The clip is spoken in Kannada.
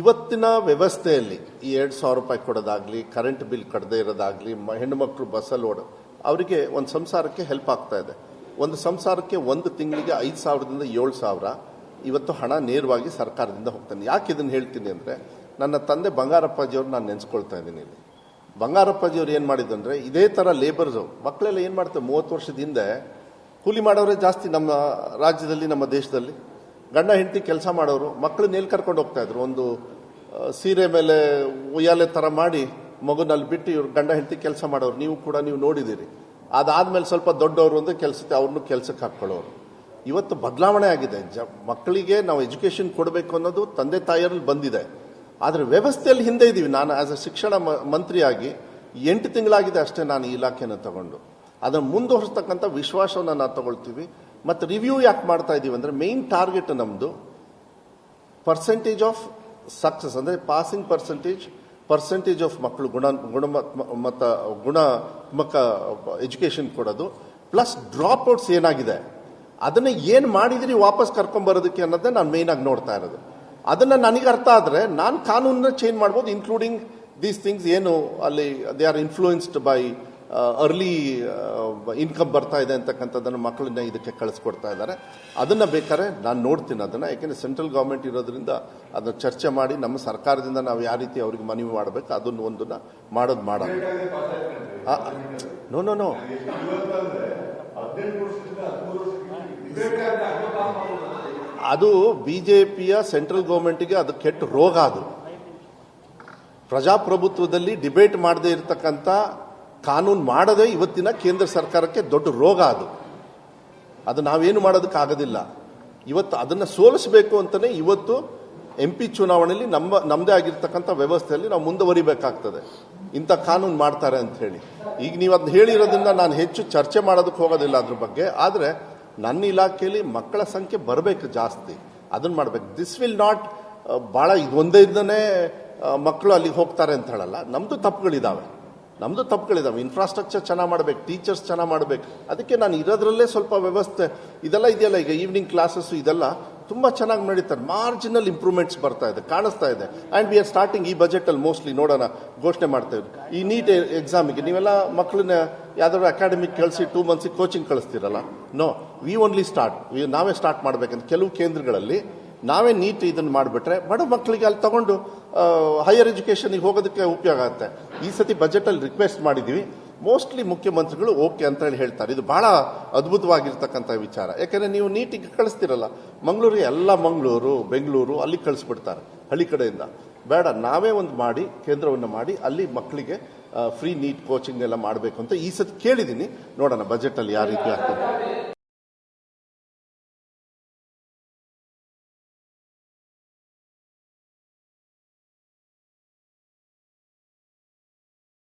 ಇವತ್ತಿನ ವ್ಯವಸ್ಥೆಯಲ್ಲಿ ಈ 2,000 ರೂಪಾಯಿ ಕೊಡೋದಾಗ್ಲಿ, ಕರೆಂಟ್ ಬಿಲ್ ಕಟ್ಟದೇ ಇರೋದಾಗ್ಲಿ, ಹೆಣ್ಣು ಮಕ್ಕಳು ಬಸ್ಸಲ್ಲಿ ಅವರಿಗೆ ಒಂದು ಸಂಸಾರಕ್ಕೆ ಹೆಲ್ಪ್ ಆಗ್ತಾ ಇದೆ. ಒಂದು ಸಂಸಾರಕ್ಕೆ ಒಂದು ತಿಂಗಳಿಗೆ 5,000ದಿಂದ 7,000 ಇವತ್ತು ಹಣ ನೇರವಾಗಿ ಸರ್ಕಾರದಿಂದ ಹೋಗ್ತಾನೆ. ಯಾಕೆ ಇದನ್ನು ಹೇಳ್ತೀನಿ ಅಂದರೆ, ನನ್ನ ತಂದೆ ಬಂಗಾರಪ್ಪಾಜಿಯವ್ರು ನಾನು ನೆನೆಸ್ಕೊಳ್ತಾ ಇದ್ದೀನಿ. ಇಲ್ಲಿ ಬಂಗಾರಪ್ಪಾಜಿಯವ್ರು ಏನು ಮಾಡಿದಂದ್ರೆ, ಇದೇ ಥರ ಲೇಬರ್ಸು ಮಕ್ಕಳೆಲ್ಲ ಏನು ಮಾಡ್ತಾರೆ, 30 ವರ್ಷದ ಹಿಂದೆ ಕೂಲಿ ಮಾಡೋರೇ ಜಾಸ್ತಿ ನಮ್ಮ ರಾಜ್ಯದಲ್ಲಿ, ನಮ್ಮ ದೇಶದಲ್ಲಿ. ಗಂಡ ಹೆಂಡತಿ ಕೆಲಸ ಮಾಡೋರು ಮಕ್ಕಳನ್ನ ಎಲ್ಲಿ ಕರ್ಕೊಂಡು ಹೋಗ್ತಾ ಇದ್ರು, ಒಂದು ಸೀರೆ ಮೇಲೆ ಉಯ್ಯಾಲೆ ಥರ ಮಾಡಿ ಮಗುನಲ್ಲಿ ಬಿಟ್ಟು ಇವ್ರು ಗಂಡ ಹೆಂಡತಿ ಕೆಲಸ ಮಾಡೋರು. ನೀವು ನೋಡಿದ್ದೀರಿ. ಅದಾದ್ಮೇಲೆ ಸ್ವಲ್ಪ ದೊಡ್ಡವರು ಒಂದು ಕೆಲಸಕ್ಕೆ ಅವ್ರನ್ನೂ ಕೆಲಸಕ್ಕೆ ಹಾಕ್ಕೊಳ್ಳೋರು. ಇವತ್ತು ಬದಲಾವಣೆ ಆಗಿದೆ. ಮಕ್ಕಳಿಗೆ ನಾವು ಎಜುಕೇಶನ್ ಕೊಡಬೇಕು ಅನ್ನೋದು ತಂದೆ ತಾಯಿಯರಲ್ಲಿ ಬಂದಿದೆ. ಆದರೆ ವ್ಯವಸ್ಥೆಯಲ್ಲಿ ಹಿಂದೆ ಇದ್ದೀವಿ. ನಾನು ಆಸ್ ಅ ಶಿಕ್ಷಣ ಮಂತ್ರಿಯಾಗಿ 8 ತಿಂಗಳಾಗಿದೆ ಅಷ್ಟೇ ನಾನು ಈ ಇಲಾಖೆಯನ್ನು ತಗೊಂಡು. ಅದನ್ನು ಮುಂದುವರಿಸ್ತಕ್ಕಂಥ ವಿಶ್ವಾಸವನ್ನು ನಾವು ತಗೊಳ್ತೀವಿ. ಮತ್ತು ರಿವ್ಯೂ ಯಾಕೆ ಮಾಡ್ತಾ ಇದ್ದೀವಿ ಅಂದರೆ, ಮೇನ್ ಟಾರ್ಗೆಟ್ ನಮ್ಮದು ಪರ್ಸೆಂಟೇಜ್ ಆಫ್ ಸಕ್ಸಸ್, ಅಂದರೆ ಪಾಸಿಂಗ್ ಪರ್ಸೆಂಟೇಜ್ ಆಫ್ ಮಕ್ಕಳು ಗುಣಾತ್ಮಕ ಎಜುಕೇಶನ್ ಕೊಡೋದು, ಪ್ಲಸ್ ಡ್ರಾಪ್ ಔಟ್ಸ್ ಏನಾಗಿದೆ ಅದನ್ನ ಏನು ಮಾಡಿದ್ರಿ ವಾಪಸ್ ಕರ್ಕೊಂಡ್ಬರೋದಕ್ಕೆ ಅನ್ನೋದೇ ನಾನು ಮೇನ್ ಆಗಿ ನೋಡ್ತಾ ಇರೋದು. ಅದನ್ನ ನನಗೆ ಅರ್ಥ ಆದರೆ ನಾನು ಕಾನೂನನ್ನ ಚೇಂಜ್ ಮಾಡ್ಬೋದು, ಇನ್ಕ್ಲೂಡಿಂಗ್ ದೀಸ್ ಥಿಂಗ್ಸ್. ಏನು ಅಲ್ಲಿ they are influenced by early income ಬರ್ತಾ ಇದೆ ಅಂತಕ್ಕಂಥದ್ದನ್ನು ಮಕ್ಕಳನ್ನ ಇದಕ್ಕೆ ಕಳಿಸ್ಕೊಡ್ತಾ ಇದ್ದಾರೆ. ಅದನ್ನ ಬೇಕಾದ್ರೆ ನಾನು ನೋಡ್ತೀನಿ ಅದನ್ನ. ಯಾಕೆಂದ್ರೆ ಸೆಂಟ್ರಲ್ ಗವರ್ಮೆಂಟ್ ಇರೋದ್ರಿಂದ ಅದನ್ನ ಚರ್ಚೆ ಮಾಡಿ ನಮ್ಮ ಸರ್ಕಾರದಿಂದ ನಾವು ಯಾವ ರೀತಿ ಅವ್ರಿಗೆ ಮನವಿ ಮಾಡಬೇಕು ಅದನ್ನು ಒಂದನ್ನ ಮಾಡೋದು. ನೋ ಅದು ಬಿಜೆಪಿಯ ಸೆಂಟ್ರಲ್ ಗವರ್ಮೆಂಟ್ಗೆ ಅದು ಕೆಟ್ಟ ರೋಗ. ಅದು ಪ್ರಜಾಪ್ರಭುತ್ವದಲ್ಲಿ ಡಿಬೇಟ್ ಮಾಡದೇ ಇರತಕ್ಕಂಥ ಕಾನೂನು ಮಾಡದೆ ಇವತ್ತಿನ ಕೇಂದ್ರ ಸರ್ಕಾರಕ್ಕೆ ದೊಡ್ಡ ರೋಗ. ಅದು ನಾವೇನು ಮಾಡೋದಕ್ಕಾಗೋದಿಲ್ಲ. ಇವತ್ತು ಅದನ್ನು ಸೋಲಿಸಬೇಕು ಅಂತಲೇ ಇವತ್ತು MP ಚುನಾವಣೆಯಲ್ಲಿ ನಮ್ಮದೇ ಆಗಿರ್ತಕ್ಕಂಥ ವ್ಯವಸ್ಥೆಯಲ್ಲಿ ನಾವು ಮುಂದುವರಿಬೇಕಾಗ್ತದೆ. ಇಂಥ ಕಾನೂನು ಮಾಡ್ತಾರೆ ಅಂತ ಹೇಳಿ ಈಗ ನೀವು ಅದನ್ನ ಹೇಳಿರೋದ್ರಿಂದ ನಾನು ಹೆಚ್ಚು ಚರ್ಚೆ ಮಾಡೋದಕ್ಕೆ ಹೋಗೋದಿಲ್ಲ ಅದ್ರ ಬಗ್ಗೆ. ಆದರೆ ನನ್ನ ಇಲಾಖೆಯಲ್ಲಿ ಮಕ್ಕಳ ಸಂಖ್ಯೆ ಬರಬೇಕು ಜಾಸ್ತಿ, ಅದನ್ನ ಮಾಡಬೇಕು. ದಿಸ್ ವಿಲ್ ನಾಟ್ ಭಾಳ ಒಂದೇ ಇಂದನೇ ಮಕ್ಕಳು ಅಲ್ಲಿಗೆ ಹೋಗ್ತಾರೆ ಅಂತ ಹೇಳಲ್ಲ. ನಮ್ಮದು ತಪ್ಪುಗಳಿದ್ದಾವೆ. ಇನ್ಫ್ರಾಸ್ಟ್ರಕ್ಚರ್ ಚೆನ್ನಾಗಿ ಮಾಡಬೇಕು, ಟೀಚರ್ಸ್ ಚೆನ್ನಾಗಿ ಮಾಡಬೇಕು. ಅದಕ್ಕೆ ನಾನು ಇರೋದ್ರಲ್ಲೇ ಸ್ವಲ್ಪ ವ್ಯವಸ್ಥೆ ಇದೆಲ್ಲ ಇದೆಯಲ್ಲ, ಈಗ ಈವ್ನಿಂಗ್ ಕ್ಲಾಸಸ್ ಇದೆಲ್ಲ ತುಂಬ ಚೆನ್ನಾಗಿ ನಡೀತಾರೆ. ಮಾರ್ಜಿನಲ್ ಇಂಪ್ರೂವ್ಮೆಂಟ್ಸ್ ಬರ್ತಾ ಇದೆ, ಕಾಣಿಸ್ತಾ ಇದೆ. ಆ್ಯಂಡ್ ವಿ ಆರ್ ಸ್ಟಾರ್ಟಿಂಗ್ ಈ ಬಜೆಟಲ್ಲಿ ಮೋಸ್ಟ್ಲಿ ನೋಡೋಣ, ಘೋಷಣೆ ಮಾಡ್ತೇವೆ. ಈ ನೀಟ್ ಎಕ್ಸಾಮಿಗೆ ನೀವೆಲ್ಲ ಮಕ್ಕಳನ್ನ ಯಾವ್ದಾದ್ರು ಅಕಾಡೆಮಿಕ್ ಕಳಿಸಿ 2 months ಕೋಚಿಂಗ್ ಕಳಿಸ್ತೀರಲ್ಲ, ನೋ, ವಿ ಓನ್ಲಿ ನಾವೇ ಸ್ಟಾರ್ಟ್ ಮಾಡಬೇಕಂತ ಕೆಲವು ಕೇಂದ್ರಗಳಲ್ಲಿ ನಾವೇ ನೀಟ್ ಇದನ್ನು ಮಾಡಿಬಿಟ್ರೆ ಬಡ ಮಕ್ಕಳಿಗೆ ಅಲ್ಲಿ ತಗೊಂಡು ಹೈಯರ್ ಎಜುಕೇಷನ್ಗೆ ಹೋಗೋದಕ್ಕೆ ಉಪಯೋಗ ಆಗುತ್ತೆ. ಈ ಸತಿ ಬಜೆಟಲ್ಲಿ ರಿಕ್ವೆಸ್ಟ್ ಮಾಡಿದ್ದೀವಿ. ಮೋಸ್ಟ್ಲಿ ಮುಖ್ಯಮಂತ್ರಿಗಳು ಓಕೆ ಅಂತ ಹೇಳಿ ಹೇಳ್ತಾರೆ. ಇದು ಬಹಳ ಅದ್ಭುತವಾಗಿರ್ತಕ್ಕಂಥ ವಿಚಾರ. ಯಾಕೆಂದರೆ ನೀವು ನೀಟಿಗೆ ಕಳಿಸ್ತಿರಲ್ಲ, ಮಂಗಳೂರು ಬೆಂಗಳೂರು ಅಲ್ಲಿ ಕಳಿಸ್ಬಿಡ್ತಾರೆ ಹಳ್ಳಿ ಕಡೆಯಿಂದ. ಬೇಡ, ನಾವೇ ಒಂದು ಮಾಡಿ ಕೇಂದ್ರವನ್ನು ಮಾಡಿ ಅಲ್ಲಿ ಮಕ್ಕಳಿಗೆ ಫ್ರೀ ನೀಟ್ ಕೋಚಿಂಗ್ ಎಲ್ಲ ಮಾಡಬೇಕು ಅಂತ ಈ ಸತಿ ಕೇಳಿದ್ದೀನಿ. ನೋಡೋಣ ಬಜೆಟಲ್ಲಿ ಯಾವ ರೀತಿ ಆಗ್ತದೆ.